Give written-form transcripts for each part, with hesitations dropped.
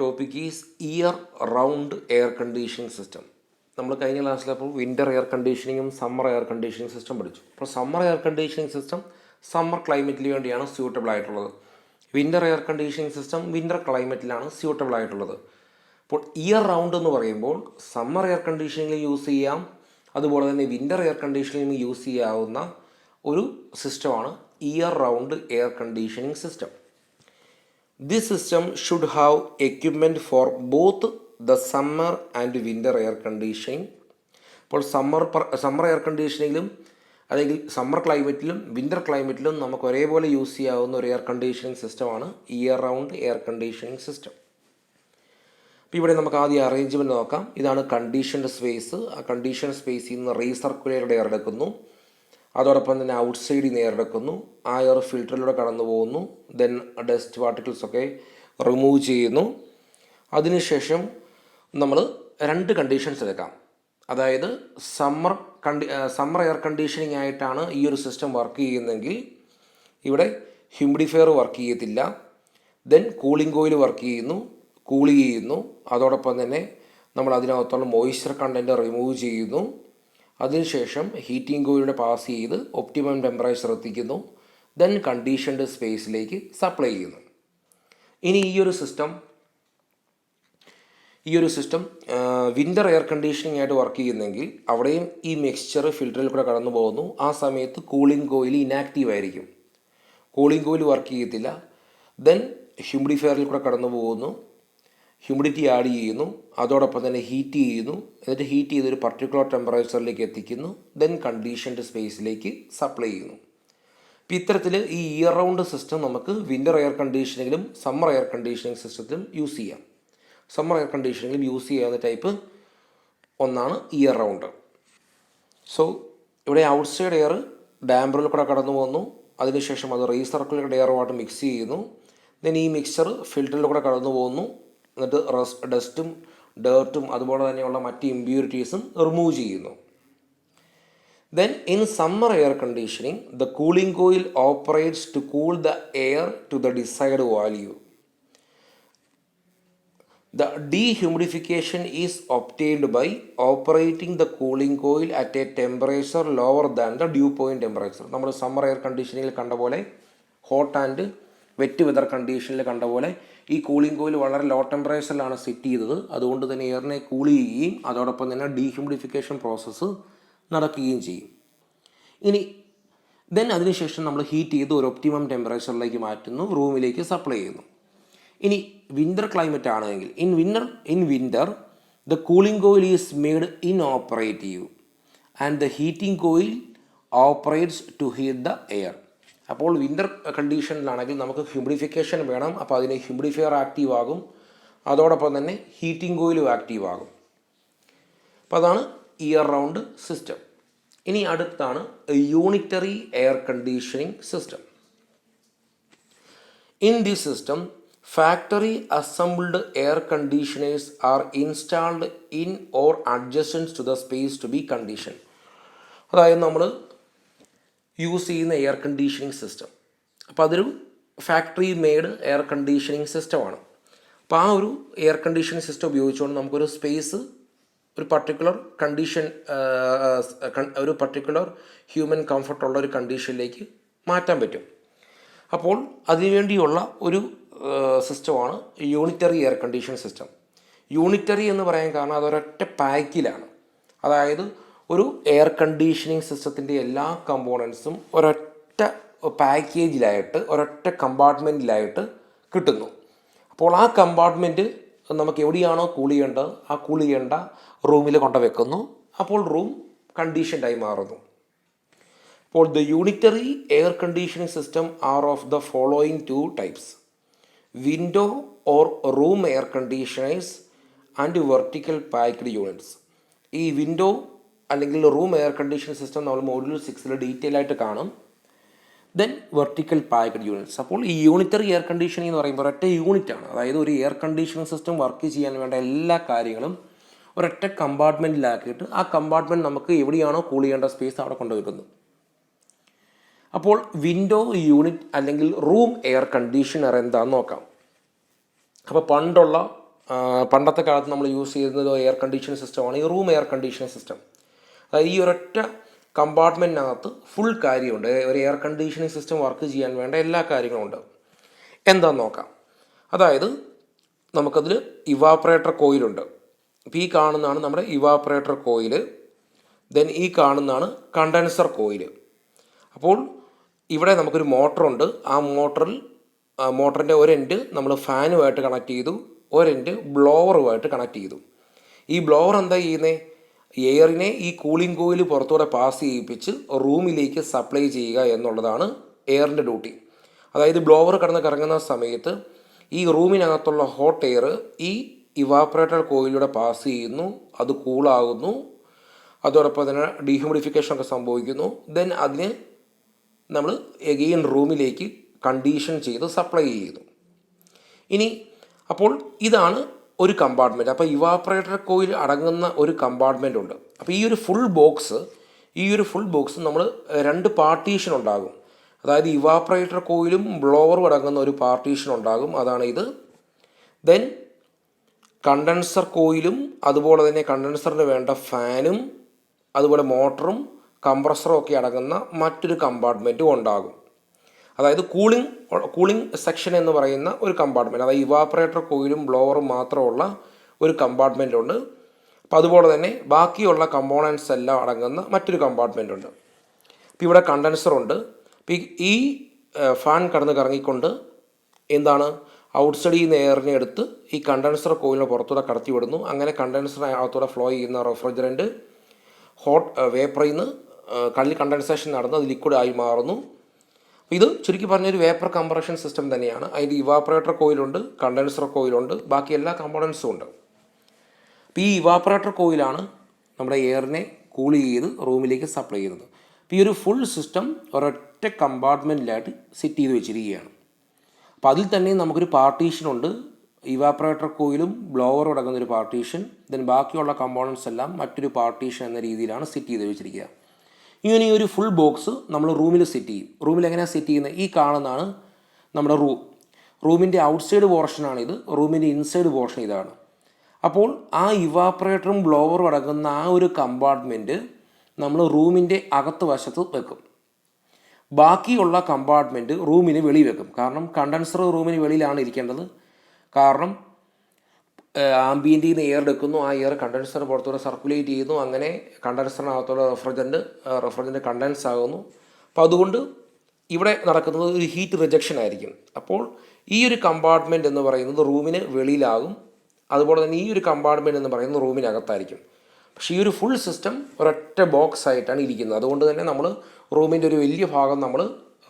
Topic is year round air conditioning system. നമ്മൾ കഴിഞ്ഞ ക്ലാസ്സിലപ്പോൾ വിൻ്റർ എയർ കണ്ടീഷനിങ്ങും സമ്മർ എയർ കണ്ടീഷനിങ് സിസ്റ്റം പഠിച്ചു. അപ്പോൾ summer air conditioning system summer ക്ലൈമറ്റിന് വേണ്ടിയാണ് സ്യൂട്ടബിൾ ആയിട്ടുള്ളത്. Winter air conditioning system winter ക്ലൈമറ്റിലാണ് സ്യൂട്ടബിൾ ആയിട്ടുള്ളത്. അപ്പോൾ ഇയർ റൗണ്ട് എന്ന് പറയുമ്പോൾ സമ്മർ എയർ കണ്ടീഷനിങ്ങിൽ യൂസ് ചെയ്യാം, അതുപോലെ തന്നെ വിൻ്റർ എയർ കണ്ടീഷനിങ്ങിൽ യൂസ് ചെയ്യാവുന്ന ഒരു സിസ്റ്റമാണ് year round air conditioning system. This system should have equipment for both the summer and winter air conditioning. അപ്പോൾ സമ്മർ എയർ കണ്ടീഷനിങ്ങിലും അല്ലെങ്കിൽ സമ്മർ ക്ലൈമറ്റിലും വിൻ്റർ ക്ലൈമറ്റിലും നമുക്ക് ഒരേപോലെ യൂസ് ചെയ്യാവുന്ന ഒരു എയർ കണ്ടീഷനിങ് സിസ്റ്റമാണ് year round air conditioning system. അപ്പോൾ ഇവിടെ നമുക്ക് ആദ്യം അറേഞ്ച്മെൻറ്റ് നോക്കാം. ഇതാണ് കണ്ടീഷൻഡ് സ്പേസ്. ആ കണ്ടീഷൻ സ്പേസിൽ നിന്ന് റീസർക്കുലേറ്റഡ് എയർ എടുക്കുന്നു, അതോടൊപ്പം തന്നെ ഔട്ട് സൈഡിൽ നിന്ന് എയർ എടുക്കുന്നു, ആ എയർ ഫിൽറ്ററിലൂടെ കടന്നു പോകുന്നു, ദെൻ ഡസ്റ്റ് പാർട്ടിക്കിൾസൊക്കെ റിമൂവ് ചെയ്യുന്നു. അതിനുശേഷം നമ്മൾ രണ്ട് കണ്ടീഷൻസ് എടുക്കാം. അതായത് സമ്മർ എയർ കണ്ടീഷനിങ് ആയിട്ടാണ് ഈ ഒരു സിസ്റ്റം വർക്ക് ചെയ്യുന്നതെങ്കിൽ ഇവിടെ ഹ്യൂമിഡിഫയർ വർക്ക് ചെയ്യത്തില്ല, then cooling coil work cool ചെയ്യുന്നു, അതോടൊപ്പം തന്നെ നമ്മൾ അതിനകത്തുള്ള മോയ്സ്ചർ കണ്ടൻറ്റ് റിമൂവ് ചെയ്യുന്നു. അതിനുശേഷം ഹീറ്റിംഗ് കോയിലൂടെ പാസ് ചെയ്ത് ഒപ്റ്റിമം ടെമ്പറേച്ചർ എത്തിക്കുന്നു, ദെൻ കണ്ടീഷൻഡ് സ്പേസിലേക്ക് സപ്ലൈ ചെയ്യുന്നു. ഇനി ഈ ഒരു സിസ്റ്റം വിൻ്റർ എയർ കണ്ടീഷനിങ് ആയിട്ട് വർക്ക് ചെയ്യുന്നെങ്കിൽ അവിടെയും ഈ മിക്സ്ചർ ഫിൽറ്ററിൽ കൂടെ കടന്നു പോകുന്നു. ആ സമയത്ത് കൂളിംഗ് കോയിൽ ഇനാക്റ്റീവ് ആയിരിക്കും, കൂളിംഗ് കോയിൽ വർക്ക് ചെയ്യത്തില്ല. ദെൻ ഹ്യൂമിഡിഫയറിൽ കൂടെ കടന്നു പോകുന്നു, ഹ്യൂമിഡിറ്റി ആഡ് ചെയ്യുന്നു, അതോടൊപ്പം തന്നെ ഹീറ്റ് ചെയ്യുന്നു, എന്നിട്ട് ഹീറ്റ് ചെയ്തൊരു പർട്ടിക്കുലർ ടെമ്പറേച്ചറിലേക്ക് എത്തിക്കുന്നു, ദെൻ കണ്ടീഷൻഡ് സ്പേസിലേക്ക് സപ്ലൈ ചെയ്യുന്നു. അപ്പോൾ ഇത്തരത്തിൽ ഈ ഇയർ റൗണ്ട് സിസ്റ്റം നമുക്ക് വിൻ്റർ എയർ കണ്ടീഷനിങ്ങിലും സമ്മർ എയർ കണ്ടീഷനിങ് സിസ്റ്റത്തിലും യൂസ് ചെയ്യാം. സമ്മർ എയർ കണ്ടീഷനിങ്ങിലും യൂസ് ചെയ്യാവുന്ന ടൈപ്പ് ഒന്നാണ് ഇയർ റൗണ്ട്. സോ ഇവിടെ ഔട്ട്സൈഡ് എയർ ഡാംബറിൽ കൂടെ കടന്നു പോകുന്നു, അതിനുശേഷം അത് റീസർക്കുലേറ്റഡ് എയറുമായിട്ട് മിക്സ് ചെയ്യുന്നു, ദെൻ ഈ മിക്സ്ചർ ഫിൽറ്ററിൽ കൂടെ കടന്നു പോകുന്നു, എന്നിട്ട് ഡസ്റ്റും ഡേർട്ടും അതുപോലെ തന്നെയുള്ള മറ്റ് ഇമ്പ്യൂരിറ്റീസും റിമൂവ് ചെയ്യുന്നു. Then in summer air conditioning the cooling coil operates to cool the air to the desired value. The dehumidification is obtained by operating the cooling coil at a temperature lower than the dew point temperature. നമ്മൾ summer air കണ്ടീഷനിങ്ങിൽ കണ്ട പോലെ, hot and wet weather കണ്ടീഷനിൽ കണ്ട പോലെ ഈ cooling coil വളരെ law ടെമ്പറേച്ചറിലാണ് set ചെയ്തത്. അതുകൊണ്ട് തന്നെ എയറിനെ കൂൾ ചെയ്യുകയും അതോടൊപ്പം തന്നെ ഡീഹ്യൂമിഡിഫിക്കേഷൻ പ്രോസസ്സ് നടക്കുകയും ചെയ്യും. ഇനി ദെൻ അതിനുശേഷം നമ്മൾ ഹീറ്റ് ചെയ്ത് ഒരു ഒപ്റ്റിമം ടെമ്പറേച്ചറിലേക്ക് മാറ്റുന്നു, റൂമിലേക്ക് സപ്ലൈ ചെയ്യുന്നു. ഇനി വിൻ്റർ ക്ലൈമറ്റ് ആണെങ്കിൽ in winter the cooling coil is made inoperative and the heating coil operates to heat the air. അപ്പോൾ വിൻ്റർ കണ്ടീഷനിലാണെങ്കിൽ നമുക്ക് ഹ്യൂമിഡിഫിക്കേഷൻ വേണം, അപ്പോൾ അതിന് ഹ്യൂമിഡിഫയർ ആക്റ്റീവ് ആകും, അതോടൊപ്പം തന്നെ ഹീറ്റിംഗ് കോയിലും ആക്റ്റീവ് ആകും. അപ്പോൾ അതാണ് ഇയർ റൗണ്ട് സിസ്റ്റം. ഇനി അടുത്താണ് unitary air conditioning system. In this system factory assembled air conditioners are installed in or adjacent to the space to be condition. അതായത് നമ്മൾ യൂസ് ചെയ്യുന്ന എയർ കണ്ടീഷനിങ് സിസ്റ്റം, അപ്പോൾ അതൊരു ഫാക്ടറി മെയ്ഡ് എയർ കണ്ടീഷനിങ് സിസ്റ്റമാണ്. അപ്പോൾ ആ ഒരു എയർ കണ്ടീഷനിങ് സിസ്റ്റം ഉപയോഗിച്ചുകൊണ്ട് നമുക്കൊരു സ്പേസ് ഒരു പർട്ടിക്കുലർ കണ്ടീഷൻ, ഒരു പർട്ടിക്കുലർ ഹ്യൂമൻ കംഫർട്ടുള്ള ഒരു കണ്ടീഷനിലേക്ക് മാറ്റാൻ പറ്റും. അപ്പോൾ അതിനുവേണ്ടിയുള്ള ഒരു സിസ്റ്റമാണ് unitary air condition system. Unitary എന്ന് പറയാൻ കാരണം അതൊരൊറ്റ പാക്കിലാണ്. അതായത് ഒരു എയർ കണ്ടീഷനിങ് സിസ്റ്റത്തിൻ്റെ എല്ലാ കമ്പോണൻസും ഒരൊറ്റ പാക്കേജിലായിട്ട് ഒരൊറ്റ കമ്പാർട്ട്മെൻറ്റിലായിട്ട് കിട്ടുന്നു. അപ്പോൾ ആ കമ്പാർട്ട്മെൻറ്റ് നമുക്ക് എവിടെയാണോ കൂൾ ചെയ്യേണ്ടത് ആ കൂൾ ചെയ്യേണ്ട റൂമിൽ കൊണ്ടുവെക്കുന്നു. അപ്പോൾ റൂം കണ്ടീഷൻഡായി മാറുന്നു. അപ്പോൾ the unitary air conditioning system are of the following two types: window or room air conditioners and vertical packed units. ഈ വിൻഡോ അല്ലെങ്കിൽ റൂം എയർ കണ്ടീഷൻ സിസ്റ്റം നമ്മൾ മോഡ്യൂൾ 6 ഡീറ്റെയിൽ ആയിട്ട് കാണും. Then vertical packed units. അപ്പോൾ ഈ unitary air conditioning എന്ന് പറയുമ്പോൾ ഒരൊറ്റ യൂണിറ്റാണ്. അതായത് ഒരു എയർ കണ്ടീഷനിങ് സിസ്റ്റം വർക്ക് ചെയ്യാൻ വേണ്ട എല്ലാ കാര്യങ്ങളും ഒരൊറ്റ കമ്പാർട്ട്മെൻറ്റിലാക്കിയിട്ട് ആ കമ്പാർട്ട്മെൻറ്റ് നമുക്ക് എവിടെയാണോ കൂൾ ചെയ്യേണ്ട സ്പേസ് അവിടെ കൊണ്ടുവയ്ക്കുന്നു. അപ്പോൾ വിൻഡോ യൂണിറ്റ് അല്ലെങ്കിൽ റൂം എയർ കണ്ടീഷണർ എന്താണെന്ന് നോക്കാം. അപ്പോൾ പണ്ടുള്ള പണ്ടത്തെ കാലത്ത് നമ്മൾ യൂസ് ചെയ്യുന്നത് എയർ കണ്ടീഷനിങ് സിസ്റ്റമാണ് ഈ റൂം എയർ കണ്ടീഷനിങ് സിസ്റ്റം. അതായത് ഈ ഒരൊറ്റ കമ്പാർട്ട്മെൻറ്റിനകത്ത് ഫുൾ കാര്യമുണ്ട്. ഒരു എയർ കണ്ടീഷനിങ് സിസ്റ്റം വർക്ക് ചെയ്യാൻ വേണ്ട എല്ലാ കാര്യങ്ങളും ഉണ്ട്. എന്താണെന്ന് നോക്കാം. അതായത് നമുക്കതിൽ ഇവാപ്പറേറ്റർ കോയിലുണ്ട്. അപ്പോൾ ഈ കാണുന്നതാണ് നമ്മുടെ ഇവാപ്പറേറ്റർ കോയിൽ. ദെൻ ഈ കാണുന്നതാണ് കണ്ടൻസർ കോയിൽ. അപ്പോൾ ഇവിടെ നമുക്കൊരു മോട്ടറുണ്ട്. ആ മോട്ടറിൻ്റെ ഒരെൻഡ് നമ്മൾ ഫാനുമായിട്ട് കണക്ട് ചെയ്തു, ഒരെൻഡ് ബ്ലോവറുമായിട്ട് കണക്ട് ചെയ്തു. ഈ ബ്ലോവർ എന്താ ചെയ്യുന്നത്? എയറിനെ ഈ കൂളിംഗ് കോയിൽ പുറത്തൂടെ പാസ് ചെയ്യിപ്പിച്ച് റൂമിലേക്ക് സപ്ലൈ ചെയ്യുക എന്നുള്ളതാണ് എയറിൻ്റെ ഡ്യൂട്ടി. അതായത് ബ്ലോവർ കിടന്ന് കറങ്ങുന്ന സമയത്ത് ഈ റൂമിനകത്തുള്ള ഹോട്ട് എയർ ഈ ഇവാപ്പറേറ്റർ കോയിലൂടെ പാസ് ചെയ്യുന്നു, അത് കൂളാകുന്നു, അതോടൊപ്പം തന്നെ ഡീഹ്യൂമിഡിഫിക്കേഷൻ ഒക്കെ സംഭവിക്കുന്നു. ദെൻ അതിന് നമ്മൾ എഗെയിൻ റൂമിലേക്ക് കണ്ടീഷൻ ചെയ്ത് സപ്ലൈ ചെയ്യുന്നു. ഇനി അപ്പോൾ ഇതാണ് ഒരു കമ്പാർട്ട്മെൻറ്റ്. അപ്പോൾ ഇവാപ്പറേറ്റർ കോയിൽ അടങ്ങുന്ന ഒരു കമ്പാർട്ട്മെൻ്റ് ഉണ്ട്. അപ്പോൾ ഈ ഒരു ഫുൾ ബോക്സ് നമ്മൾ 2 പാർട്ടീഷൻ ഉണ്ടാകും. അതായത് ഇവാപ്പറേറ്റർ കോയിലും ബ്ലോവറും അടങ്ങുന്ന ഒരു പാർട്ടീഷൻ ഉണ്ടാകും, അതാണ് ഇത്. ദെൻ കണ്ടൻസർ കോയിലും അതുപോലെ തന്നെ കണ്ടൻസറിന് വേണ്ട ഫാനും അതുപോലെ മോട്ടറും കംപ്രസറും ഒക്കെ അടങ്ങുന്ന മറ്റൊരു കമ്പാർട്ട്മെൻറ്റും ഉണ്ടാകും. അതായത് കൂളിംഗ് സെക്ഷൻ എന്ന് പറയുന്ന ഒരു കമ്പാർട്ട്മെൻറ്റ്, അതായത് ഇവാപ്പറേറ്റർ കോയിലും ബ്ലോവറും മാത്രമുള്ള ഒരു കമ്പാർട്ട്മെൻ്റ് ഉണ്ട്. അപ്പോൾ അതുപോലെ തന്നെ ബാക്കിയുള്ള കമ്പോണൻസ് എല്ലാം അടങ്ങുന്ന മറ്റൊരു കമ്പാർട്ട്മെൻ്റ് ഉണ്ട്. ഇപ്പോൾ ഇവിടെ കണ്ടൻസറുണ്ട്. അപ്പോൾ ഈ ഫാൻ കറങ്ങിക്കൊണ്ട് എന്താണ് ഔട്ട്സൈഡിൽ നിന്ന് എയറിനെ എടുത്ത് ഈ കണ്ടൻസർ കോയിലിന് പുറത്തൂടെ കടത്തി വിടുന്നു. അങ്ങനെ കണ്ടൻസറിനകത്തൂടെ ഫ്ലോ ചെയ്യുന്ന റെഫ്രിജറൻറ്റ് ഹോട്ട് വേപ്പറിൽ നിന്ന് കണ്ടൻസേഷൻ നടന്ന് അത് ലിക്വിഡായി മാറുന്നു. ഇത് ചുരുക്കി പറഞ്ഞൊരു വേപ്പർ കംപ്രഷൻ സിസ്റ്റം തന്നെയാണ്. അതിൽ ഇവാപ്പറേറ്റർ കോയിലുണ്ട്, കണ്ടൻസർ കോയിലുണ്ട്, ബാക്കി എല്ലാ കമ്പോണൻസും ഉണ്ട്. അപ്പോൾ ഈ ഇവാപ്പറേറ്റർ കോയിലാണ് നമ്മുടെ എയറിനെ കൂൾ ചെയ്ത് റൂമിലേക്ക് സപ്ലൈ ചെയ്യുന്നത്. അപ്പോൾ ഈ ഒരു ഫുൾ സിസ്റ്റം ഒരൊറ്റ കമ്പാർട്ട്മെൻറ്റിലായിട്ട് സെറ്റ് ചെയ്ത് വെച്ചിരിക്കുകയാണ്. അപ്പോൾ അതിൽ തന്നെ നമുക്കൊരു പാർട്ടീഷനുണ്ട്. ഇവാപ്പറേറ്റർ കോയിലും ബ്ലോവറും അടങ്ങുന്നൊരു പാർട്ടീഷൻ, ദെൻ ബാക്കിയുള്ള കമ്പോണൻസ് എല്ലാം മറ്റൊരു പാർട്ടീഷൻ എന്ന രീതിയിലാണ് സെറ്റ് ചെയ്ത് വെച്ചിരിക്കുക. ഇങ്ങനെ ഈ ഒരു ഫുൾ ബോക്സ് നമ്മൾ റൂമിൽ സെറ്റ് ചെയ്യും. റൂമിൽ എങ്ങനെയാണ് സെറ്റ് ചെയ്യുന്നത്? ഈ കാണുന്നതാണ് നമ്മുടെ റൂമിൻ്റെ ഔട്ട്സൈഡ് പോർഷനാണിത്, റൂമിൻ്റെ ഇൻസൈഡ് പോർഷൻ ഇതാണ്. അപ്പോൾ ആ ഇവാപ്പറേറ്ററും ബ്ലോവറും അടങ്ങുന്ന ആ ഒരു കമ്പാർട്ട്മെൻറ്റ് നമ്മൾ റൂമിൻ്റെ അകത്ത് വശത്ത് വെക്കും. ബാക്കിയുള്ള കമ്പാർട്ട്മെൻറ്റ് റൂമിന് വെളി വെക്കും. കാരണം കണ്ടൻസർ റൂമിന് വെളിയിലാണ് ഇരിക്കേണ്ടത്. കാരണം ആംബിയൻറ്റിൽ നിന്ന് എയർ എടുക്കുന്നു, ആ എയർ കണ്ടൻസർ പുറത്തൂടെ സർക്കുലേറ്റ് ചെയ്യുന്നു, അങ്ങനെ കണ്ടൻസറിനകത്തുള്ള റെഫ്രിജറൻറ്റ് കണ്ടൻസ് ആകുന്നു. അപ്പോൾ അതുകൊണ്ട് ഇവിടെ നടക്കുന്നത് ഒരു ഹീറ്റ് റിജക്ഷൻ ആയിരിക്കും. അപ്പോൾ ഈ ഒരു കമ്പാർട്ട്മെൻറ്റ് എന്ന് പറയുന്നത് റൂമിന് വെളിയിലാകും. അതുപോലെ തന്നെ ഈ ഒരു കമ്പാർട്ട്മെൻറ്റ് എന്ന് പറയുന്നത് റൂമിനകത്തായിരിക്കും. പക്ഷേ ഈ ഒരു ഫുൾ സിസ്റ്റം ഒരൊറ്റ ബോക്സ് ആയിട്ടാണ് ഇരിക്കുന്നത്. അതുകൊണ്ട് തന്നെ നമ്മൾ റൂമിൻ്റെ ഒരു വലിയ ഭാഗം നമ്മൾ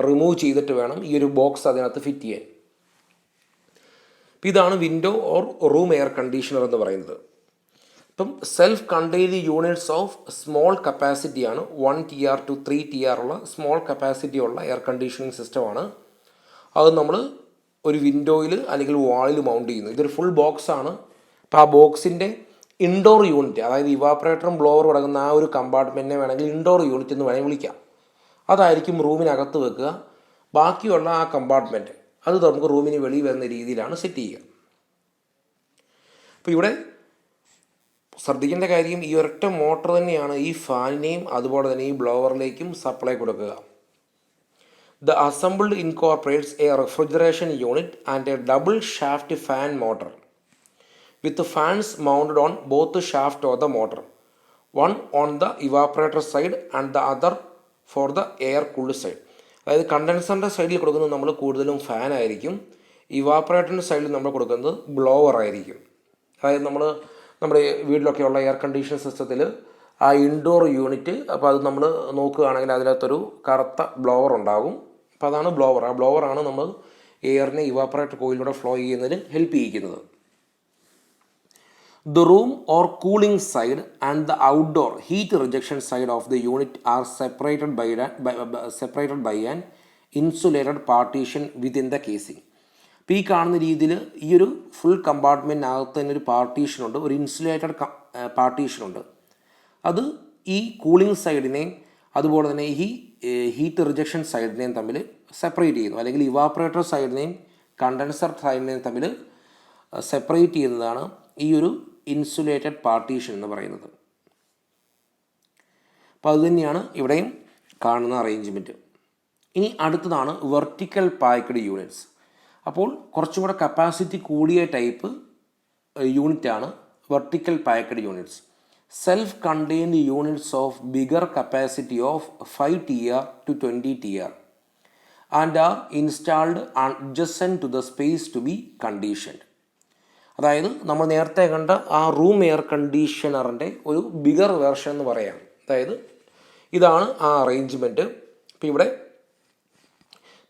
റിമൂവ് ചെയ്തിട്ട് വേണം ഈ ഒരു ബോക്സ് അതിനകത്ത് ഫിറ്റ് ചെയ്യാൻ. ഇതാണ് window or room air conditioner എന്ന് പറയുന്നത്. ഇപ്പം self contained units of small കപ്പാസിറ്റിയാണ് 1 TR to 3 TR ഉള്ള സ്മോൾ കപ്പാസിറ്റി ഉള്ള എയർ കണ്ടീഷനിങ് സിസ്റ്റമാണ്. അത് നമ്മൾ ഒരു വിൻഡോയിൽ അല്ലെങ്കിൽ വാളിൽ മൗണ്ട് ചെയ്യുന്നു. ഇതൊരു ഫുൾ ബോക്സാണ്. അപ്പോൾ ആ ബോക്സിൻ്റെ ഇൻഡോർ യൂണിറ്റ്, അതായത് ഇവാപ്പറേറ്ററും ബ്ലോവറും അടങ്ങുന്ന ആ ഒരു കമ്പാർട്ട്മെൻറ്റിനെ വേണമെങ്കിൽ ഇൻഡോർ യൂണിറ്റ് എന്ന് വേണമെങ്കിൽ വിളിക്കാം. അതായിരിക്കും റൂമിനകത്ത് വെക്കുക. ബാക്കിയുള്ള ആ കമ്പാർട്ട്മെൻറ്റ് അത് നമുക്ക് റൂമിന് വെളിയിൽ വരുന്ന രീതിയിലാണ് സെറ്റ് ചെയ്യുക. അപ്പോൾ ഇവിടെ ശ്രദ്ധിക്കേണ്ട കാര്യം, ഈ ഒരൊറ്റ മോട്ടർ തന്നെയാണ് ഈ ഫാനിനെയും അതുപോലെ തന്നെ ഈ ബ്ലോവറിലേക്കും സപ്ലൈ കൊടുക്കുക. The assembled incorporates A refrigeration unit and A double shaft fan motor with fans mounted on both shaft of the motor, one on the evaporator side and the other for the air cooled side. അതായത് കണ്ടൻസറിൻ്റെ സൈഡിൽ കൊടുക്കുന്നത് നമ്മൾ കൂടുതലും fan ആയിരിക്കും, ഇവാപ്പറേറ്ററിൻ്റെ സൈഡിൽ നമ്മൾ കൊടുക്കുന്നത് blower ആയിരിക്കും. അതായത് നമ്മുടെ വീട്ടിലൊക്കെയുള്ള എയർ കണ്ടീഷൻ സിസ്റ്റത്തിൽ ആ ഇൻഡോർ യൂണിറ്റ്, അപ്പോൾ അത് നമ്മൾ നോക്കുകയാണെങ്കിൽ അതിനകത്തൊരു കറുത്ത ബ്ലോവർ ഉണ്ടാകും. അപ്പോൾ അതാണ് ബ്ലോവർ. ആ ബ്ലോവറാണ് നമ്മൾ എയറിനെ ഇവാപ്പറേറ്റർ കോയിലൂടെ ഫ്ലോ ചെയ്യുന്നതിന് help ചെയ്യിക്കുന്നത്. The room or cooling side and the outdoor heat rejection side of the unit are separated by an insulated partition within the casing. അപ്പോൾ ഈ കാണുന്ന രീതിയിൽ ഈ ഒരു ഫുൾ കമ്പാർട്ട്മെൻറ്റിനകത്ത് തന്നെ ഒരു പാർട്ടീഷനുണ്ട്, ഒരു ഇൻസുലേറ്റഡ് പാർട്ടീഷനുണ്ട്. അത് ഈ കൂളിംഗ് സൈഡിനെയും അതുപോലെ തന്നെ ഈ ഹീറ്റ് റിജക്ഷൻ സൈഡിനെയും തമ്മിൽ സെപ്പറേറ്റ് ചെയ്യുന്നു. അല്ലെങ്കിൽ ഇവാപ്പറേറ്റർ സൈഡിനെയും കണ്ടൻസർ സൈഡിനെയും തമ്മിൽ സെപ്പറേറ്റ് ചെയ്യുന്നതാണ് ഈ ഒരു ഇൻസുലേറ്റഡ് പാർട്ടീഷൻ എന്ന് പറയുന്നത്. അപ്പോൾ അതുതന്നെയാണ് ഇവിടെയും കാണുന്ന അറേഞ്ച്മെൻറ്റ്. ഇനി അടുത്തതാണ് വെർട്ടിക്കൽ പാക്ക്ഡ് യൂണിറ്റ്സ്. അപ്പോൾ കുറച്ചും കൂടെ കപ്പാസിറ്റി കൂടിയ ടൈപ്പ് യൂണിറ്റാണ് vertical packed units. Self contained units of bigger capacity of 5 TR to 20 TR and are installed adjacent to the space to be conditioned. അതായത് നമ്മൾ നേരത്തെ കണ്ട ആ റൂം എയർ കണ്ടീഷണറിൻ്റെ ഒരു ബിഗർ വേർഷൻ എന്ന് പറയാം. അതായത് ഇതാണ് ആ അറേഞ്ച്മെൻറ്റ്. ഇപ്പോൾ ഇവിടെ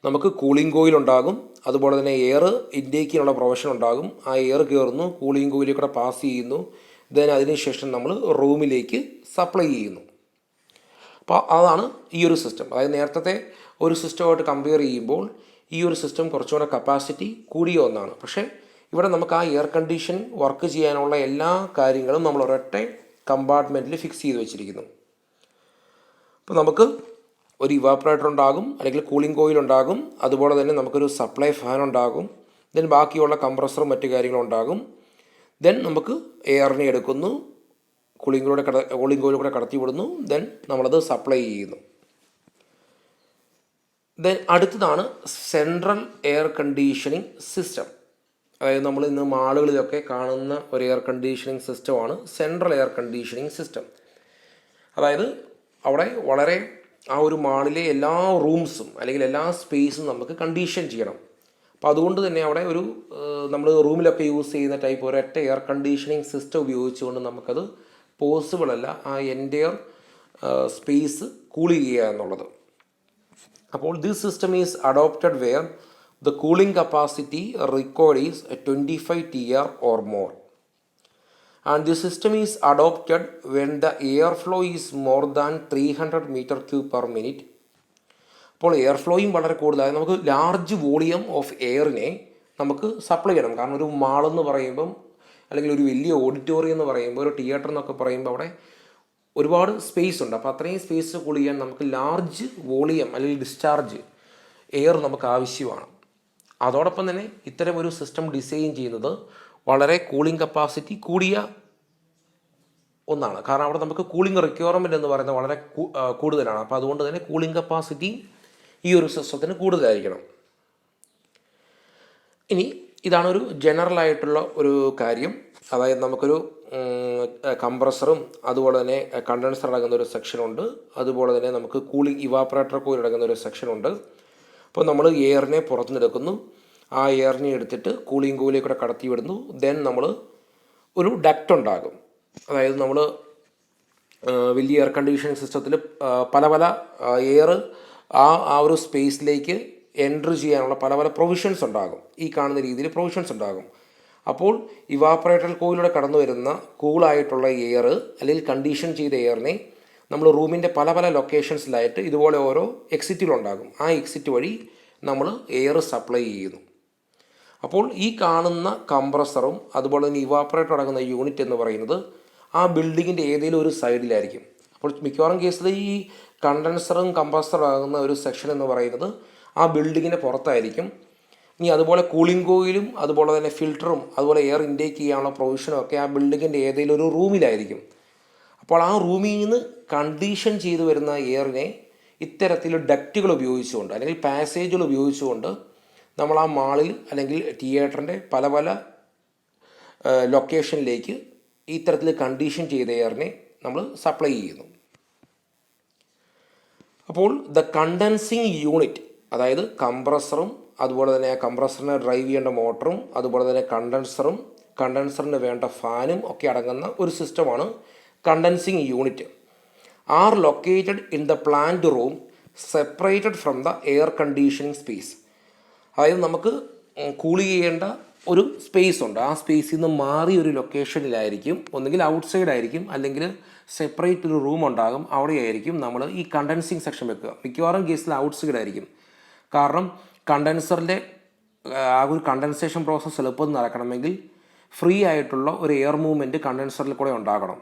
നമുക്ക് കൂളിംഗ് കോയിൽ ഉണ്ടാകും, അതുപോലെ തന്നെ എയർ ഇൻടേക്ക് ചെയ്യാനുള്ള പ്രൊവിഷൻ ഉണ്ടാകും. ആ എയർ കയറുന്നു, കൂളിംഗ് കോയിലിൽ കൂടെ പാസ് ചെയ്യുന്നു, ദെൻ അതിനുശേഷം നമ്മൾ റൂമിലേക്ക് സപ്ലൈ ചെയ്യുന്നു. അപ്പോൾ അതാണ് ഈ ഒരു സിസ്റ്റം. അതായത് നേരത്തെ ഒരു സിസ്റ്റമായിട്ട് കമ്പയർ ചെയ്യുമ്പോൾ ഈ ഒരു സിസ്റ്റം കുറച്ചുകൂടെ കപ്പാസിറ്റി കൂടിയ ഒന്നാണ്. പക്ഷേ ഇവിടെ നമുക്ക് ആ എയർ കണ്ടീഷൻ വർക്ക് ചെയ്യാനുള്ള എല്ലാ കാര്യങ്ങളും നമ്മൾ ഒരൊറ്റ കമ്പാർട്ട്മെൻറ്റിൽ ഫിക്സ് ചെയ്ത് വെച്ചിരിക്കുന്നു. അപ്പോൾ നമുക്ക് ഒരു ഇവാപ്പറേറ്റർ ഉണ്ടാകും, അല്ലെങ്കിൽ കൂളിംഗ് കോയിൽ ഉണ്ടാകും, അതുപോലെ തന്നെ നമുക്കൊരു സപ്ലൈ ഫാൻ ഉണ്ടാകും, ദെൻ ബാക്കിയുള്ള കംപ്രസറും മറ്റു കാര്യങ്ങളും ഉണ്ടാകും. ദെൻ നമുക്ക് എയറിനെ എടുക്കുന്നു, കൂളിംഗ് കോയിലൂടെ കടത്തി വിടുന്നു, ദെൻ നമ്മളത് സപ്ലൈ ചെയ്യുന്നു. ദെൻ അടുത്തതാണ് സെൻട്രൽ എയർ കണ്ടീഷനിങ് സിസ്റ്റം. അതായത് നമ്മൾ ഇന്ന് മാളുകളിലൊക്കെ കാണുന്ന ഒരു എയർ കണ്ടീഷനിങ് സിസ്റ്റമാണ് സെൻട്രൽ എയർ കണ്ടീഷനിങ് സിസ്റ്റം. അതായത് അവിടെ വളരെ ആ ഒരു മാളിലെ എല്ലാ റൂംസും അല്ലെങ്കിൽ എല്ലാ സ്പേസും നമുക്ക് കണ്ടീഷൻ ചെയ്യണം. അപ്പോൾ അതുകൊണ്ട് തന്നെ അവിടെ ഒരു നമ്മൾ റൂമിലൊക്കെ യൂസ് ചെയ്യുന്ന ടൈപ്പ് ഒരൊറ്റ എയർ കണ്ടീഷനിങ് സിസ്റ്റം ഉപയോഗിച്ചുകൊണ്ട് നമുക്കത് പോസിബിൾ അല്ല ആ എൻ്റയർ സ്പേസ് കൂൾ ചെയ്യുക എന്നുള്ളത്. അപ്പോൾ this system is adopted where the cooling capacity required is 25 TR or more, and the system is adopted when the airflow is more than 300 m3 per minute. അപ്പോൾ air ഫ്ലോയും വളരെ കൂടുതലായി നമുക്ക് large volume of എയറിനെ നമുക്ക് supply ചെയ്യണം. കാരണം ഒരു മാളെന്ന് പറയുമ്പം, അല്ലെങ്കിൽ ഒരു വലിയ ഓഡിറ്റോറിയം എന്ന് പറയുമ്പോൾ, ഒരു തിയേറ്റർ എന്നൊക്കെ പറയുമ്പോൾ അവിടെ ഒരുപാട് സ്പേസ് ഉണ്ട്. അപ്പോൾ അത്രയും സ്പേസ് കൂൾ ചെയ്യാൻ നമുക്ക് ലാർജ് വോളിയം അല്ലെങ്കിൽ ഡിസ്ചാർജ് എയർ നമുക്ക് ആവശ്യമാണ്. അതോടൊപ്പം തന്നെ ഇത്തരം ഒരു സിസ്റ്റം ഡിസൈൻ ചെയ്യുന്നത് വളരെ കൂളിംഗ് കപ്പാസിറ്റി കൂടിയ ഒന്നാണ്. കാരണം അവിടെ നമുക്ക് കൂളിംഗ് റിക്വയർമെൻറ്റ് എന്ന് പറയുന്നത് വളരെ കൂടുതലാണ്. അപ്പോൾ അതുകൊണ്ട് തന്നെ കൂളിംഗ് കപ്പാസിറ്റി ഈ ഒരു സിസ്റ്റത്തിന് കൂടുതലായിരിക്കണം. ഇനി ഇതാണ് ഒരു ജനറൽ ആയിട്ടുള്ള ഒരു കാര്യം. അതായത് നമുക്കൊരു കംപ്രസറും അതുപോലെ തന്നെ കണ്ടൻസർ അടങ്ങുന്ന ഒരു സെക്ഷനുണ്ട്, അതുപോലെ തന്നെ നമുക്ക് കൂളിംഗ് ഇവാപ്പറേറ്റർ കോയിൽ അടങ്ങുന്ന ഒരു സെക്ഷനുണ്ട്. അപ്പോൾ നമ്മൾ എയറിനെ പുറത്തുനിന്നെടുക്കുന്നു, ആ എയറിനെ എടുത്തിട്ട് കൂളിംഗ് കോയിലേക്ക് കൂടെ കടത്തി വിടുന്നു. ദെൻ നമ്മൾ ഒരു ഡക്റ്റ് ഉണ്ടാകും. അതായത് നമ്മൾ വലിയ എയർ കണ്ടീഷനിങ് സിസ്റ്റത്തിൽ പല പല എയർ ആ ഒരു സ്പേസിലേക്ക് എൻട്രി ചെയ്യാനുള്ള പല പല പ്രൊവിഷൻസ് ഉണ്ടാകും. ഈ കാണുന്ന രീതിയിൽ പ്രൊവിഷൻസ് ഉണ്ടാകും. അപ്പോൾ ഇവാപ്പറേറ്റർ കോയിലൂടെ കടന്നു വരുന്ന കൂളായിട്ടുള്ള എയർ അല്ലെങ്കിൽ കണ്ടീഷൻ ചെയ്ത എയറിനെ നമ്മൾ റൂമിൻ്റെ പല പല ലൊക്കേഷൻസിലായിട്ട് ഇതുപോലെ ഓരോ എക്സിറ്റുകളുണ്ടാകും. ആ എക്സിറ്റ് വഴി നമ്മൾ എയർ സപ്ലൈ ചെയ്യുന്നു. അപ്പോൾ ഈ കാണുന്ന കംപ്രസറും അതുപോലെ തന്നെ ഇവാപ്പറേറ്റർ അടങ്ങുന്ന യൂണിറ്റ് എന്ന് പറയുന്നത് ആ ബിൽഡിങ്ങിൻ്റെ ഏതെങ്കിലും ഒരു സൈഡിലായിരിക്കും. അപ്പോൾ മിക്കവാറും കേസിൽ ഈ കണ്ടൻസറും കംപ്രസറും ആകുന്ന ഒരു സെക്ഷൻ എന്ന് പറയുന്നത് ആ ബിൽഡിങ്ങിൻ്റെ പുറത്തായിരിക്കും. ഇനി അതുപോലെ കൂളിംഗ് കോയിലും അതുപോലെ തന്നെ ഫിൽറ്ററും അതുപോലെ എയർ ഇൻടേക്ക് ചെയ്യാനുള്ള പ്രൊവിഷനും ഒക്കെ ആ ബിൽഡിങ്ങിൻ്റെ ഏതെങ്കിലും ഒരു റൂമിലായിരിക്കും. അപ്പോൾ ആ റൂമിൽ നിന്ന് കണ്ടീഷൻ ചെയ്തു വരുന്ന എയറിനെ ഇത്തരത്തിൽ ഡക്റ്റുകൾ ഉപയോഗിച്ചുകൊണ്ട് അല്ലെങ്കിൽ പാസേജുകൾ ഉപയോഗിച്ചുകൊണ്ട് നമ്മൾ ആ മാളിൽ അല്ലെങ്കിൽ തിയേറ്ററിൻ്റെ പല പല ലൊക്കേഷനിലേക്ക് ഇത്തരത്തിൽ കണ്ടീഷൻ ചെയ്ത എയറിനെ നമ്മൾ സപ്ലൈ ചെയ്യുന്നു. അപ്പോൾ ദ കണ്ടൻസിങ് യൂണിറ്റ്, അതായത് കംപ്രസറും അതുപോലെ തന്നെ ആ കംപ്രസറിനെ ഡ്രൈവ് ചെയ്യേണ്ട മോട്ടറും അതുപോലെ തന്നെ കണ്ടൻസറിന് വേണ്ട ഫാനും ഒക്കെ അടങ്ങുന്ന ഒരു സിസ്റ്റമാണ് condensing unit. Are located in the plant room separated from the air conditioning space. അതായത് നമുക്ക് കൂൾ ചെയ്യേണ്ട ഒരു സ്പേസ് ഉണ്ട്. ആ സ്പേസിൽ നിന്ന് മാറി ഒരു ലൊക്കേഷനിലായിരിക്കും, ഒന്നുകിൽ ഔട്ട്സൈഡ് ആയിരിക്കും അല്ലെങ്കിൽ സെപ്പറേറ്റ് ഒരു റൂം ഉണ്ടാകും. അവിടെയായിരിക്കും നമ്മൾ ഈ കണ്ടൻസിങ് സെക്ഷൻ വെക്കുക. മിക്കവാറും കേസിൽ ഔട്ട്സൈഡ് ആയിരിക്കും. കാരണം കണ്ടൻസറിൻ്റെ ആ ഒരു കണ്ടൻസേഷൻ പ്രോസസ്സ് എളുപ്പം നടക്കണമെങ്കിൽ ഫ്രീ ആയിട്ടുള്ള ഒരു എയർ മൂവ്മെൻറ്റ് കണ്ടൻസറിൽ കൂടെ ഉണ്ടാകണം.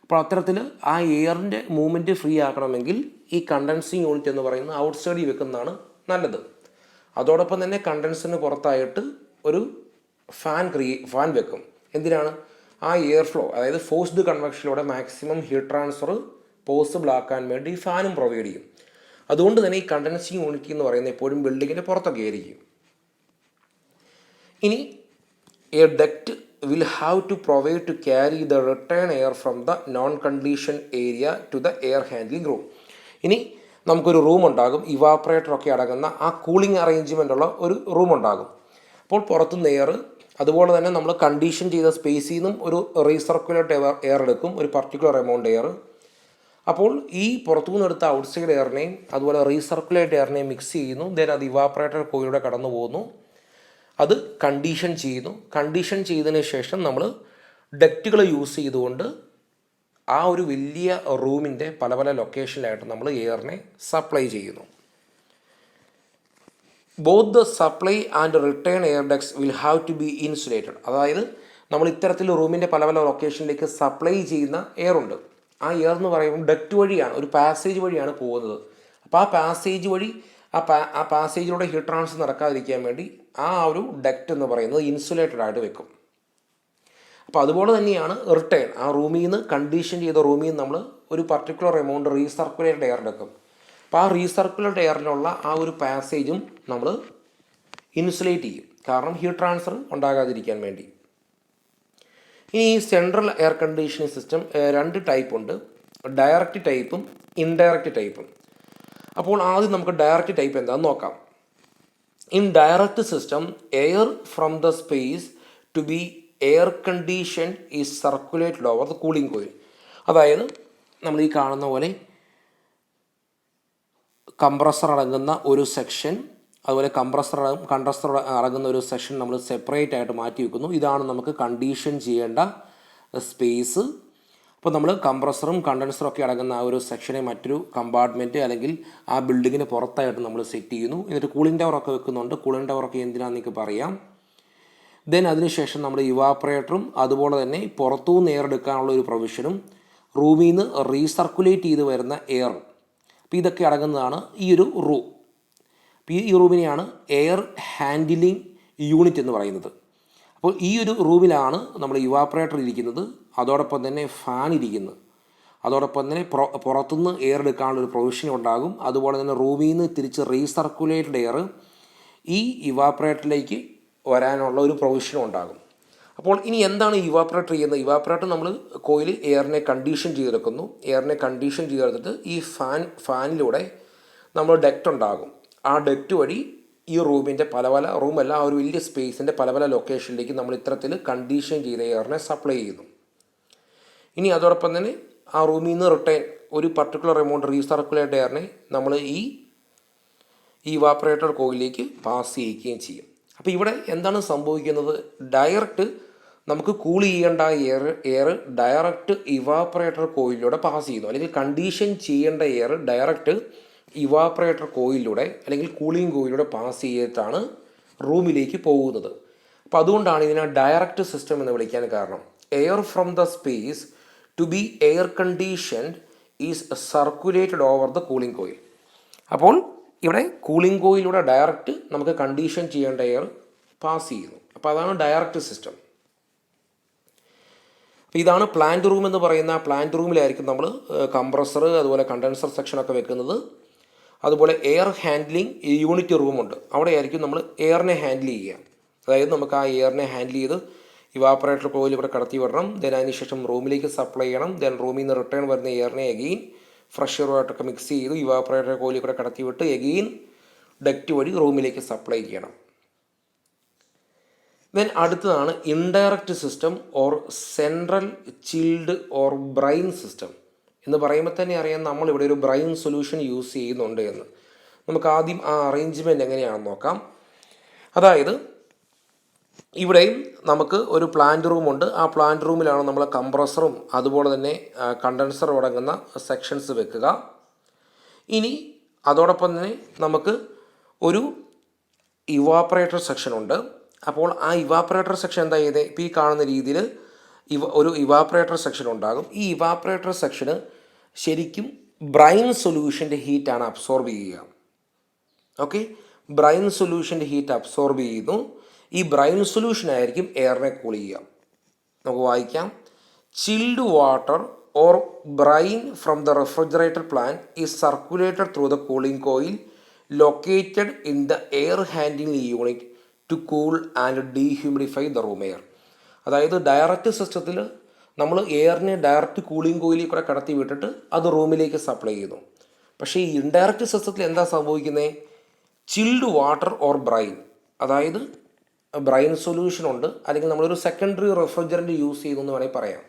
അപ്പോൾ അത്തരത്തിൽ ആ എയറിൻ്റെ മൂവ്മെൻറ്റ് ഫ്രീ ആക്കണമെങ്കിൽ ഈ കണ്ടൻസിങ് യൂണിറ്റ് എന്ന് പറയുന്നത് ഔട്ട്സൈഡിൽ വെക്കുന്നതാണ് നല്ലത്. അതോടൊപ്പം തന്നെ കണ്ടൻസറിന് പുറത്തായിട്ട് ഒരു ഫാൻ വെക്കും. എന്തിനാണ്? ആ എയർ ഫ്ലോ, അതായത് ഫോഴ്സ്ഡ് കൺവെക്ഷനിലൂടെ മാക്സിമം ഹീറ്റ് ട്രാൻസ്ഫർ പോസിബിൾ ആക്കാൻ വേണ്ടി ഫാനും പ്രൊവൈഡ് ചെയ്യും. അതുകൊണ്ട് തന്നെ ഈ കണ്ടൻസിങ് യൂണിറ്റ് എന്ന് പറയുന്നത് എപ്പോഴും ബിൽഡിങ്ങിൻ്റെ പുറത്തൊക്കെ ആയിരിക്കും. ഇനി A duct will have to provide to carry the return air from the non-conditioned area to the air handling room. ഇനി നമുക്കൊരു റൂം ഉണ്ടാകും, ഇവാപ്പറേറ്ററൊക്കെ അടങ്ങുന്ന ആ കൂളിംഗ് അറേഞ്ച്മെൻ്റ് ഉള്ള ഒരു റൂം ഉണ്ടാകും. അപ്പോൾ പുറത്തുനിന്ന് എയർ, അതുപോലെ തന്നെ നമ്മൾ കണ്ടീഷൻ ചെയ്ത സ്പേസിൽ നിന്നും ഒരു റീസർക്കുലേറ്റ് എയർ എടുക്കും, ഒരു പർട്ടിക്കുലർ എമൗണ്ട് എയർ. അപ്പോൾ ഈ പുറത്തുനിന്ന് എടുത്ത ഔട്ട്സൈഡ് എയറിനെയും അതുപോലെ റീസർക്കുലേറ്റ് എയറിനെയും മിക്സ് ചെയ്യുന്നു. ദെൻ അത് ഇവാപ്പറേറ്റർ കോയിലൂടെ കടന്നു പോകുന്നു, അത് കണ്ടീഷൻ ചെയ്യുന്നു. കണ്ടീഷൻ ചെയ്തതിന് ശേഷം നമ്മൾ ഡക്റ്റുകൾ യൂസ് ചെയ്തുകൊണ്ട് ആ ഒരു വലിയ റൂമിൻ്റെ പല പല ലൊക്കേഷനിലായിട്ട് നമ്മൾ എയറിനെ സപ്ലൈ ചെയ്യുന്നു. Both the supply and return air ducts will have to be insulated. അതായത് നമ്മൾ ഇത്തരത്തിൽ റൂമിൻ്റെ പല പല ലൊക്കേഷനിലേക്ക് സപ്ലൈ ചെയ്യുന്ന എയർ ഉണ്ട്. ആ എയർ എന്ന് പറയുമ്പോൾ ഡക്റ്റ് വഴിയാണ്, ഒരു പാസേജ് വഴിയാണ് പോകുന്നത്. അപ്പോൾ ആ പാസേജ് വഴി ആ പാസേജിലൂടെ ഹീറ്റ് ട്രാൻസ്ഫർ നടക്കാതിരിക്കാൻ വേണ്ടി ആ ഒരു ഡക്റ്റ് എന്ന് പറയുന്നത് ഇൻസുലേറ്റഡ് ആയിട്ട് വെക്കും. അപ്പോൾ അതുപോലെ തന്നെയാണ് റിട്ടേൺ. ആ റൂമിൽ നിന്ന് കണ്ടീഷൻ ചെയ്ത റൂമിൽ നിന്ന് നമ്മൾ ഒരു പർട്ടിക്കുലർ എമൗണ്ട് റീസർക്കുലേറ്റഡ് എയർ എടുക്കും. അപ്പോൾ ആ റീസർക്കുലേറ്റഡ് എയറിലുള്ള ആ ഒരു പാസേജും നമ്മൾ ഇൻസുലേറ്റ് ചെയ്യും, കാരണം ഹീറ്റ് ട്രാൻസ്ഫർ ഉണ്ടാകാതിരിക്കാൻ വേണ്ടി. ഇനി ഈ central air conditioning system 2 type ഉണ്ട്, ഡയറക്റ്റ് ടൈപ്പും ഇൻഡയറക്റ്റ് ടൈപ്പും. അപ്പോൾ ആദ്യം നമുക്ക് ഡയറക്റ്റ് ടൈപ്പ് എന്താണെന്ന് നോക്കാം. In direct system, air from the space to be air condition is circulated over the cooling coil. അതായത് നമ്മൾ ഈ കാണുന്ന പോലെ കംപ്രസർ അടങ്ങുന്ന ഒരു സെക്ഷൻ, അതുപോലെ കണ്ടൻസർ അടങ്ങുന്ന ഒരു സെക്ഷൻ നമ്മൾ സെപ്പറേറ്റ് ആയിട്ട് മാറ്റി വെക്കുന്നു. ഇതാണ് നമുക്ക് കണ്ടീഷൻ ചെയ്യേണ്ട സ്പേസ്. അപ്പോൾ നമ്മൾ കംപ്രസറും കണ്ടൻസറും ഒക്കെ അടങ്ങുന്ന ആ ഒരു സെക്ഷനെ മറ്റൊരു കമ്പാർട്ട്മെൻറ്റ് അല്ലെങ്കിൽ ആ ബിൽഡിങ്ങിന് പുറത്തായിട്ട് നമ്മൾ സെറ്റ് ചെയ്യുന്നു. എന്നിട്ട് കൂളിംഗ് ടവറൊക്കെ വെക്കുന്നുണ്ട്. കൂളിംഗ് ടവറൊക്കെ എന്തിനാണെന്ന് എനിക്ക് പറയാം. ദെൻ അതിനുശേഷം നമ്മൾ ഇവാപ്പറേറ്ററും അതുപോലെ തന്നെ പുറത്തുനിന്ന് എയർ എടുക്കാനുള്ള ഒരു പ്രൊവിഷനും റൂമിൽ നിന്ന് റീസർക്കുലേറ്റ് ചെയ്ത് വരുന്ന എയർ, അപ്പോൾ ഇതൊക്കെ അടങ്ങുന്നതാണ് ഈ ഒരു റൂം. അപ്പോൾ ഈ റൂമിനെയാണ് എയർ ഹാൻഡിലിംഗ് യൂണിറ്റ് എന്ന് പറയുന്നത്. അപ്പോൾ ഈ ഒരു റൂമിലാണ് നമ്മൾ ഇവാപ്പറേറ്റർ ഇരിക്കുന്നത്, അതോടൊപ്പം തന്നെ ഫാൻ ഇരിക്കുന്നത്, അതോടൊപ്പം തന്നെ പുറത്തുനിന്ന് എയർ എടുക്കാനുള്ളൊരു പ്രൊവിഷൻ ഉണ്ടാകും. അതുപോലെ തന്നെ റൂമിൽ നിന്ന് തിരിച്ച് റീസർക്കുലേറ്റഡ് എയർ ഈ ഇവാപ്പറേറ്ററിലേക്ക് വരാനുള്ള ഒരു പ്രൊവിഷനും ഉണ്ടാകും. അപ്പോൾ ഇനി എന്താണ് ഇവാപ്പറേറ്റർ ചെയ്യുന്നത്? ഇവാപ്പറേറ്റർ നമ്മൾ കോയിൽ എയറിനെ കണ്ടീഷൻ ചെയ്തെടുക്കുന്നു. എയറിനെ കണ്ടീഷൻ ചെയ്തെടുത്തിട്ട് ഈ ഫാനിലൂടെ നമ്മൾ ഡക്റ്റ് ഉണ്ടാകും. ആ ഡക്റ്റ് വഴി ഈ റൂമിൻ്റെ പല പല റൂമല്ല, ആ ഒരു വലിയ സ്പേസിൻ്റെ പല പല ലൊക്കേഷനിലേക്ക് നമ്മൾ ഇത്തരത്തിൽ കണ്ടീഷൻ ചെയ്ത എയറിനെ സപ്ലൈ ചെയ്യുന്നു. ഇനി അതോടൊപ്പം തന്നെ ആ റൂമിൽ നിന്ന് റിട്ടേൺ ഒരു പർട്ടിക്കുലർ എമൗണ്ട് റീസർക്കുലേറ്റഡ് എയറിനെ നമ്മൾ ഈ ഇവാപ്പറേറ്റർ കോയിലേക്ക് പാസ് ചെയ്യിക്കുകയും ചെയ്യും. അപ്പോൾ ഇവിടെ എന്താണ് സംഭവിക്കുന്നത്? ഡയറക്റ്റ് നമുക്ക് കൂൾ ചെയ്യേണ്ട എയർ ഡയറക്റ്റ് ഇവാപ്പറേറ്റർ കോയിലൂടെ പാസ് ചെയ്യുന്നു, അല്ലെങ്കിൽ കണ്ടീഷൻ ചെയ്യേണ്ട എയർ ഡയറക്റ്റ് ഇവാപ്പറേറ്റർ കോയിലൂടെ അല്ലെങ്കിൽ കൂളിംഗ് കോയിലൂടെ പാസ് ചെയ്തിട്ടാണ് റൂമിലേക്ക് പോകുന്നത്. അപ്പോൾ അതുകൊണ്ടാണ് ഇതിനെ ഡയറക്റ്റ് സിസ്റ്റം എന്ന് വിളിക്കാൻ കാരണം. Air from the space to be air conditioned is circulated over the cooling coil. അപ്പോൾ ഇവിടെ കൂളിംഗ് കോയിലൂടെ ഡയറക്റ്റ് നമുക്ക് കണ്ടീഷൻ ചെയ്യേണ്ട എയർ പാസ് ചെയ്യുന്നു. അപ്പോൾ അതാണ് ഡയറക്റ്റ് സിസ്റ്റം. അപ്പോൾ ഇതാണ് പ്ലാന്റ് റൂം എന്ന് പറയുന്ന. പ്ലാന്റ് റൂമിലായിരിക്കും നമ്മൾ കംപ്രസർ അതുപോലെ കണ്ടൻസർ സെക്ഷനൊക്കെ വെക്കുന്നത്. അതുപോലെ എയർ ഹാൻഡ്ലിംഗ് യൂണിറ്റ് റൂമുണ്ട്, അവിടെയായിരിക്കും നമ്മൾ എയറിനെ ഹാൻഡിൽ ചെയ്യുക. അതായത് നമുക്ക് ആ എയറിനെ ഹാൻഡിൽ ചെയ്ത് ഇവാപ്പറേറ്റർ കോയിൽ ഇവിടെ കടത്തി വിടണം. ദെൻ അതിനുശേഷം റൂമിലേക്ക് സപ്ലൈ ചെയ്യണം. ദെൻ റൂമിൽ നിന്ന് റിട്ടേൺ വരുന്ന എയറിനെ എഗെയിൻ ഫ്രഷ് എയറുമായിട്ടൊക്കെ മിക്സ് ചെയ്ത് ഇവാപ്പറേറ്റർ കോയിൽ കൂടെ കടത്തി വിട്ട് എഗെയിൻ ഡക്റ്റ് വഴി റൂമിലേക്ക് സപ്ലൈ ചെയ്യണം. ദെൻ അടുത്തതാണ് indirect system or central chilled or brine system എന്ന് പറയുമ്പോൾ തന്നെ അറിയാം നമ്മളിവിടെ ഒരു ബ്രൈൻ സൊല്യൂഷൻ യൂസ് ചെയ്യുന്നുണ്ട് എന്ന്. നമുക്ക് ആദ്യം ആ അറേഞ്ച്മെൻറ്റ് എങ്ങനെയാണെന്ന് നോക്കാം. അതായത് ഇവിടെയും നമുക്ക് ഒരു പ്ലാന്റ് റൂമുണ്ട്. ആ പ്ലാന്റ് റൂമിലാണ് നമ്മൾ കംപ്രസറും അതുപോലെ തന്നെ കണ്ടൻസറും അടങ്ങുന്ന സെക്ഷൻസ് വെക്കുക. ഇനി അതോടൊപ്പം തന്നെ നമുക്ക് ഒരു ഇവാപ്പറേറ്റർ സെക്ഷൻ ഉണ്ട്. അപ്പോൾ ആ ഇവാപ്പറേറ്റർ സെക്ഷൻ എന്താ ചെയ്തത്? ഇപ്പോൾ ഈ കാണുന്ന രീതിയിൽ ഒരു ഇവാപ്പറേറ്റർ സെക്ഷൻ ഉണ്ടാകും. ഈ ഇവാപ്പറേറ്റർ സെക്ഷന് ശരിക്കും ബ്രൈൻ സൊല്യൂഷൻ്റെ ഹീറ്റാണ് അബ്സോർബ് ചെയ്യുക. ഓക്കെ, ബ്രൈൻ സൊല്യൂഷൻ്റെ ഹീറ്റ് അബ്സോർബ് ചെയ്യുന്നു. ഈ ബ്രൈൻ സൊല്യൂഷൻ ആയിരിക്കും എയറിനെ കൂൾ ചെയ്യുക. നമുക്ക് വായിക്കാം. Chilled water or brine from the refrigerator plant is circulated through the cooling coil located in the air handling unit to cool and dehumidify the room air. അതായത് direct സിസ്റ്റത്തിൽ നമ്മൾ എയറിനെ direct cooling കോയിലിൽ കൂടെ കടത്തി വിട്ടിട്ട് അത് റൂമിലേക്ക് സപ്ലൈ ചെയ്യുന്നു. പക്ഷേ ഈ ഇൻഡയറക്റ്റ് സിസ്റ്റത്തിൽ എന്താ സംഭവിക്കുന്നത്? ചിൽഡ് വാട്ടർ ഓർ ബ്രൈൻ, അതായത് ബ്രൈൻ സൊല്യൂഷൻ ഉണ്ട്, അല്ലെങ്കിൽ നമ്മളൊരു സെക്കൻഡറി റെഫ്രിജറൻറ്റ് യൂസ് ചെയ്യുന്നു എന്ന് വേണമെങ്കിൽ പറയാം.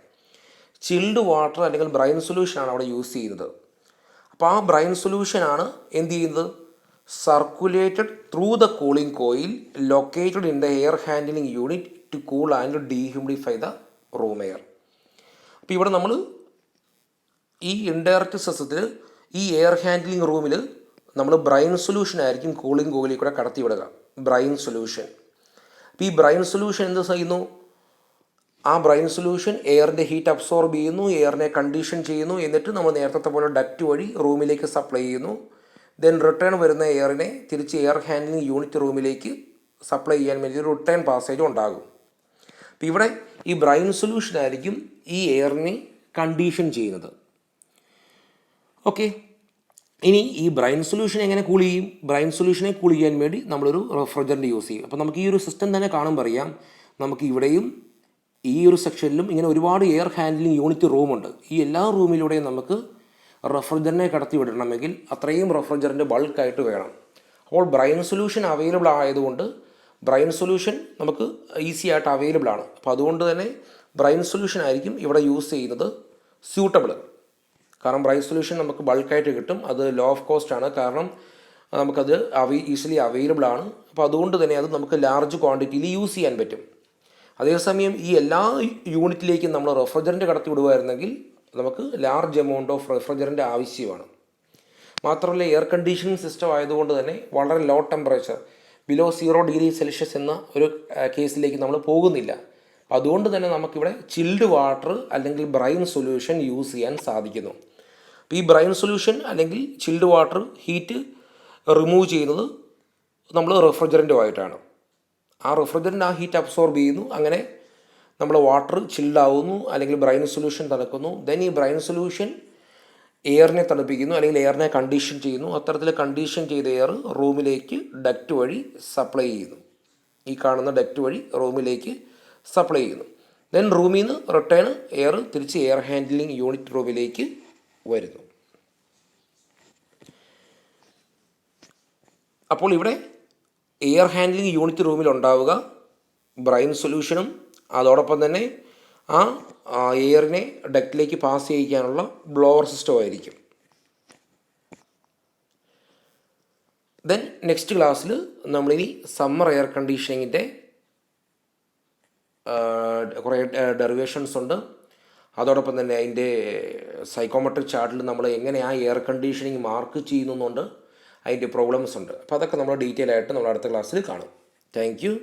ചിൽഡ് വാട്ടർ അല്ലെങ്കിൽ ബ്രൈൻ സൊല്യൂഷനാണ് അവിടെ യൂസ് ചെയ്യുന്നത്. അപ്പോൾ ആ ബ്രൈൻ സൊല്യൂഷനാണ് എന്ത് ചെയ്യുന്നത്? Circulated through the cooling coil located in the air handling unit to cool and dehumidify the room air. അപ്പോൾ ഇവിടെ നമ്മൾ ഈ ഇൻഡയറക്റ്റ് സിസ്റ്റത്തിൽ ഈ എയർ ഹാൻഡ്ലിംഗ് റൂമിൽ നമ്മൾ ബ്രൈൻ സൊല്യൂഷൻ ആയിരിക്കും കൂളിംഗ് കോയിലിൽ കൂടെ കടത്തി വിടുക, ബ്രൈൻ സൊല്യൂഷൻ. അപ്പോൾ ഈ ബ്രൈൻ സൊല്യൂഷൻ എന്ത് ചെയ്യുന്നു? ആ ബ്രൈൻ സൊല്യൂഷൻ എയറിൻ്റെ ഹീറ്റ് അബ്സോർബ് ചെയ്യുന്നു, എയറിനെ കണ്ടീഷൻ ചെയ്യുന്നു, എന്നിട്ട് നമ്മൾ നേരത്തെ പോലെ ഡക്റ്റ് വഴി റൂമിലേക്ക് സപ്ലൈ ചെയ്യുന്നു. ദെൻ റിട്ടേൺ വരുന്ന എയറിനെ തിരിച്ച് എയർ ഹാൻഡ്ലിംഗ് യൂണിറ്റ് റൂമിലേക്ക് സപ്ലൈ ചെയ്യാൻ വേണ്ടി ഒരു റിട്ടേൺ പാസേജ് ഉണ്ടാകും. അപ്പോൾ ഇവിടെ ഈ ബ്രൈൻ സൊല്യൂഷൻ ആയിരിക്കും ഈ എയറിനെ കണ്ടീഷൻ ചെയ്യുന്നത്. ഓക്കെ, ഇനി ഈ ബ്രൈൻ സൊല്യൂഷൻ എങ്ങനെ കൂൾ ചെയ്യും? ബ്രൈൻ സൊല്യൂഷനെ കൂൾ ചെയ്യാൻ വേണ്ടി നമ്മളൊരു റെഫ്രിജറൻറ്റ് യൂസ് ചെയ്യും. അപ്പോൾ നമുക്ക് ഈ ഒരു സിസ്റ്റം തന്നെ കാണുമ്പോൾ അറിയാം, നമുക്ക് ഇവിടെയും ഈ ഒരു സെക്ഷനിലും ഇങ്ങനെ ഒരുപാട് എയർ ഹാൻഡ്ലിംഗ് യൂണിറ്റ് റൂമുണ്ട്. ഈ എല്ലാ റൂമിലൂടെയും നമുക്ക് റെഫ്രിജറൻറ്റിനെ കടത്തി വിടണമെങ്കിൽ അത്രയും റെഫ്രിജറൻറ്റ് ബൾക്കായിട്ട് വേണം. അപ്പോൾ ബ്രൈൻ സൊല്യൂഷൻ അവൈലബിൾ ആയതുകൊണ്ട് ബ്രൈൻ സൊല്യൂഷൻ നമുക്ക് ഈസി ആയിട്ട് അവൈലബിൾ ആണ്. അപ്പോൾ അതുകൊണ്ട് തന്നെ ബ്രൈൻ സൊല്യൂഷൻ ആയിരിക്കും ഇവിടെ യൂസ് ചെയ്യുന്നത് സ്യൂട്ടബിൾ. കാരണം ബ്രൈൻ സൊല്യൂഷൻ നമുക്ക് ബൾക്കായിട്ട് കിട്ടും, അത് ലോ ഓഫ് കോസ്റ്റ് ആണ്, കാരണം നമുക്കത് ഈസിലി അവൈലബിൾ ആണ്. അപ്പോൾ അതുകൊണ്ട് തന്നെ അത് നമുക്ക് ലാർജ് ക്വാണ്ടിറ്റിയിൽ യൂസ് ചെയ്യാൻ പറ്റും. അതേസമയം ഈ എല്ലാ യൂണിറ്റിലേക്കും നമ്മൾ റെഫ്രിജറൻറ്റ് കടത്തി വിടുമായിരുന്നെങ്കിൽ നമുക്ക് ലാർജ് എമൗണ്ട് ഓഫ് റെഫ്രിജറൻറ്റ് ആവശ്യമാണ്. മാത്രമല്ല എയർ കണ്ടീഷനിങ് സിസ്റ്റം ആയതുകൊണ്ട് തന്നെ വളരെ low temperature, below 0 degree Celsius എന്ന ഒരു കേസിലേക്ക് നമ്മൾ പോകുന്നില്ല. അതുകൊണ്ട് തന്നെ നമുക്കിവിടെ ചിൽഡ് വാട്ടർ അല്ലെങ്കിൽ ബ്രൈൻ സൊല്യൂഷൻ യൂസ് ചെയ്യാൻ സാധിക്കുന്നു. അപ്പോൾ ഈ ബ്രൈൻ സൊല്യൂഷൻ അല്ലെങ്കിൽ ചിൽഡ് വാട്ടർ ഹീറ്റ് റിമൂവ് ചെയ്യുന്നത് നമ്മൾ റെഫ്രിജറൻറ്റുമായിട്ടാണ്. ആ റെഫ്രിജറൻറ്റ് ആ ഹീറ്റ് അബ്സോർബ് ചെയ്യുന്നു, അങ്ങനെ നമ്മൾ വാട്ടർ ചിൽഡാവുന്നു അല്ലെങ്കിൽ ബ്രൈൻ സൊല്യൂഷൻ തണുക്കുന്നു. ദെൻ ഈ ബ്രൈൻ സൊല്യൂഷൻ എയറിനെ തണുപ്പിക്കുന്നു അല്ലെങ്കിൽ എയറിനെ കണ്ടീഷൻ ചെയ്യുന്നു. അത്തരത്തിൽ കണ്ടീഷൻ ചെയ്ത എയർ റൂമിലേക്ക് ഡക്റ്റ് വഴി സപ്ലൈ ചെയ്യുന്നു. ഈ കാണുന്ന ഡക്റ്റ് വഴി റൂമിലേക്ക് സപ്ലൈ ചെയ്യുന്നു. ദെൻ റൂമിൽ നിന്ന് റിട്ടേൺ എയർ തിരിച്ച് എയർ ഹാൻഡ്ലിംഗ് യൂണിറ്റ് റൂമിലേക്ക് വരുന്നു. അപ്പോൾ ഇവിടെ എയർ ഹാൻഡ്ലിംഗ് യൂണിറ്റ് റൂമിൽ ഉണ്ടാവുക ബ്രൈൻ സൊല്യൂഷനും അതോടൊപ്പം തന്നെ ആ എയറിനെ ഡക്റ്റിലേക്ക് പാസ് ചെയ്യിക്കാനുള്ള ബ്ലോവർ സിസ്റ്റം ആയിരിക്കും. ദെൻ നെക്സ്റ്റ് ക്ലാസ്സിൽ നമ്മളിനി സമ്മർ എയർ കണ്ടീഷനിങ്ങിൻ്റെ കുറേ ഡെറിവേഷൻസ് ഉണ്ട്. അതോടൊപ്പം തന്നെ അതിൻ്റെ സൈക്കോമെട്രിക് ചാർട്ടിൽ നമ്മൾ എങ്ങനെ ആ എയർ കണ്ടീഷനിങ് മാർക്ക് ചെയ്യുന്നുണ്ട്, അതിൻ്റെ പ്രോബ്ലംസ് ഉണ്ട്. അപ്പോൾ അതൊക്കെ നമ്മൾ ഡീറ്റെയിൽ ആയിട്ട് നമ്മൾ അടുത്ത ക്ലാസ്സിൽ കാണും. Thank you.